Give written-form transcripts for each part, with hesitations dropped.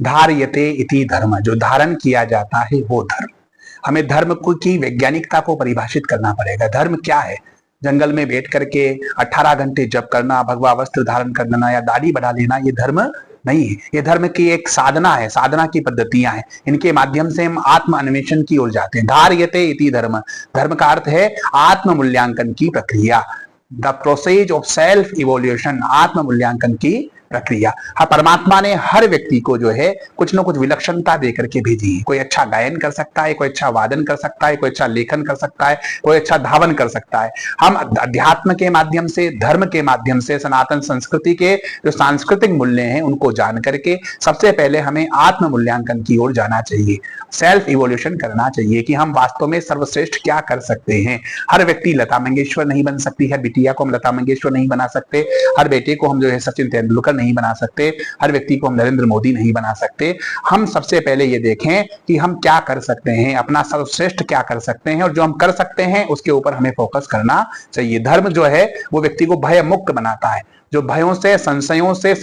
धार्यते इति धर्म, जो धारण किया जाता है वो धर्म। हमें धर्म को की वैज्ञानिकता को परिभाषित करना पड़ेगा। धर्म क्या है? जंगल में बैठ करके 18 घंटे जप करना, भगवा वस्त्र धारण करना या दाढ़ी बढ़ा लेना, ये धर्म नहीं है। ये धर्म की एक साधना है, साधना की पद्धतियां हैं। इनके माध्यम से हम आत्म अन्वेषण की ओर जाते हैं। धार्यते इति धर्म, धर्म का अर्थ है आत्म मूल्यांकन की प्रक्रिया, the process of self evolution, आत्म मूल्यांकन की प्रक्रिया। हाँ, परमात्मा ने हर व्यक्ति को जो है कुछ ना कुछ विलक्षणता दे करके भेजी है। कोई अच्छा गायन कर सकता है, कोई अच्छा वादन कर सकता है, कोई अच्छा लेखन कर सकता है, कोई अच्छा धावन कर सकता है। हम अध्यात्म के माध्यम से, धर्म के माध्यम से, सनातन संस्कृति के जो सांस्कृतिक मूल्य हैं उनको जान करके सबसे पहले हमें आत्म मूल्यांकन की ओर जाना चाहिए, सेल्फ इवोल्यूशन करना चाहिए कि हम वास्तव में सर्वश्रेष्ठ क्या कर सकते हैं। हर व्यक्ति लता मंगेशकर नहीं बन सकती है, बिटिया को हम लता मंगेशकर नहीं बना सकते, हर बेटे को हम जो है सचिन तेंदुलकर नहीं बना सकते, हर व्यक्ति को हम नरेंद्र मोदी नहीं बना सकते। हम सबसे पहले ये देखें कि हम क्या कर सकते हैं, अपना सर्वश्रेष्ठ क्या कर सकते हैं, और जो हम कर सकते हैं उसके ऊपर हमें फोकस करना चाहिए। धर्म जो है वो व्यक्ति को भय मुक्त बनाता है, जो भयों से, संशयों से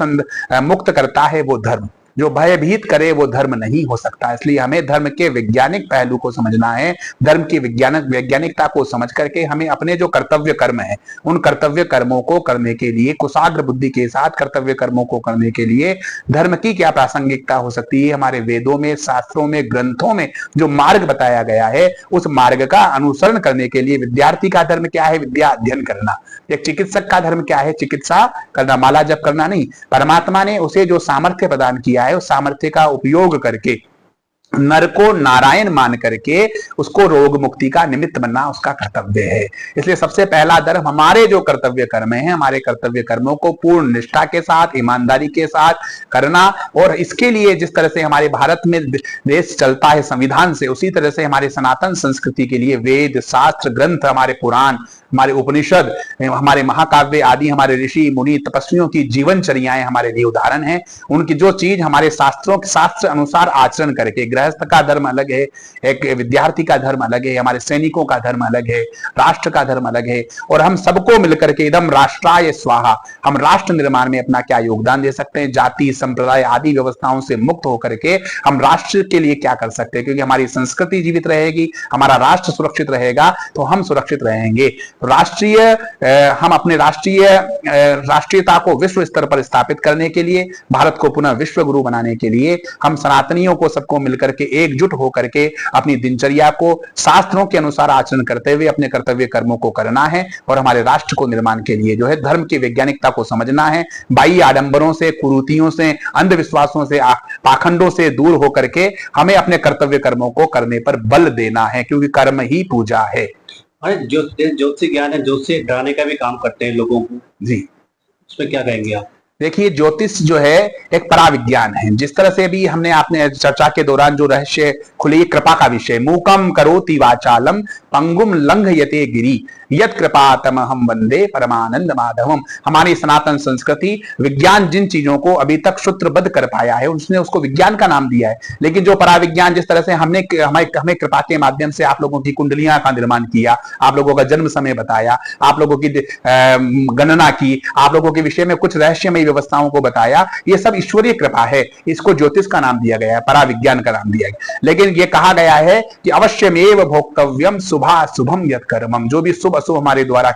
मुक्त करता है वो धर्म। जो भयभीत करे वो धर्म नहीं हो सकता। इसलिए हमें धर्म के वैज्ञानिक पहलू को समझना है। धर्म की वैज्ञानिकता को समझ करके हमें अपने जो कर्तव्य कर्म है उन कर्तव्य कर्मों को करने के लिए, कुशाग्र बुद्धि के साथ कर्तव्य कर्मों को करने के लिए धर्म की क्या प्रासंगिकता हो सकती है। हमारे वेदों में, शास्त्रों में, ग्रंथों में जो मार्ग बताया गया है उस मार्ग का अनुसरण करने के लिए विद्यार्थी का धर्म क्या है? विद्या अध्ययन करना। एक चिकित्सक का धर्म क्या है? चिकित्सा करना, माला जप करना नहीं। परमात्मा ने उसे जो सामर्थ्य प्रदान किया है उस सामर्थ्य का उपयोग करके नर को नारायण मान करके उसको रोग मुक्ति का निमित्त बनना उसका कर्तव्य है। इसलिए सबसे पहला धर्म हमारे जो कर्तव्य कर्म है, हमारे कर्तव्य कर्मों को पूर्ण निष्ठा के साथ, ईमानदारी के साथ करना। और इसके लिए जिस तरह से हमारे भारत में देश चलता है संविधान से, उसी तरह से हमारे सनातन संस्कृति के लिए वेद, शास्त्र, ग्रंथ, हमारे पुराण, हमारे उपनिषद, हमारे महाकाव्य आदि, हमारे ऋषि मुनि तपस्वियों की जीवनचर्याएं हमारे लिए उदाहरण है। उनकी जो चीज हमारे शास्त्र अनुसार आचरण करके, गृहस्थ का धर्म अलग है, एक विद्यार्थी का धर्म अलग है, हमारे सैनिकों का धर्म अलग है, राष्ट्र का धर्म अलग है, और हम सबको मिलकर के इदम राष्ट्राय स्वाहा, हम राष्ट्र निर्माण में अपना क्या योगदान दे सकते हैं। जाति, संप्रदाय आदि व्यवस्थाओं से मुक्त होकर के हम राष्ट्र के लिए क्या कर सकते हैं, क्योंकि हमारी संस्कृति जीवित रहेगी, हमारा राष्ट्र सुरक्षित रहेगा तो हम सुरक्षित रहेंगे। हम अपने राष्ट्रीयता को विश्व स्तर पर स्थापित करने के लिए, भारत को पुनः विश्व गुरु बनाने के लिए हम सनातनियों को सबको मिलकर के एकजुट होकर के अपनी दिनचर्या को शास्त्रों के अनुसार आचरण करते हुए अपने कर्तव्य कर्मों को करना है। और हमारे राष्ट्र को निर्माण के लिए जो है धर्म की वैज्ञानिकता को समझना है। बाह्य आडंबरों से, कुरीतियों से, अंधविश्वासों से, पाखंडों से दूर होकर के हमें अपने कर्तव्य कर्मों को करने पर बल देना है, क्योंकि कर्म ही पूजा है। ज्योतिष ज्ञान है, ज्योतिष डराने का भी काम करते हैं लोगों को जी, उसमें क्या कहेंगे आप? देखिए, ज्योतिष जो है एक पराविज्ञान है। जिस तरह से भी हमने आपने चर्चा के दौरान जो रहस्य खुली, कृपा का विषय, मूकम करोति वाचालम पंगुम लंघयते गिरि यत कृपा तमहम वंदे परमानंद माधवम। हमारी सनातन संस्कृति विज्ञान जिन चीजों को अभी तक सूत्रबद्ध कर पाया है उसने उसको विज्ञान का नाम दिया है। लेकिन जो पराविज्ञान, जिस तरह से हमें कृपा के माध्यम से आप लोगों की कुंडलियां का निर्माण किया, आप लोगों का जन्म समय बताया, आप लोगों की गणना की, आप लोगों के विषय में कुछ रहस्यमय व्यवस्थाओं को बताया, ये सब ईश्वरीय कृपा है। इसको ज्योतिष का नाम दिया गया है, पराविज्ञान का नाम दिया गया। लेकिन ये कहा गया है कि अवश्यमेव भोक्तव्यम शुभा शुभम यत् कर्मम, जो भी शुभ अशुभ हमारे द्वारा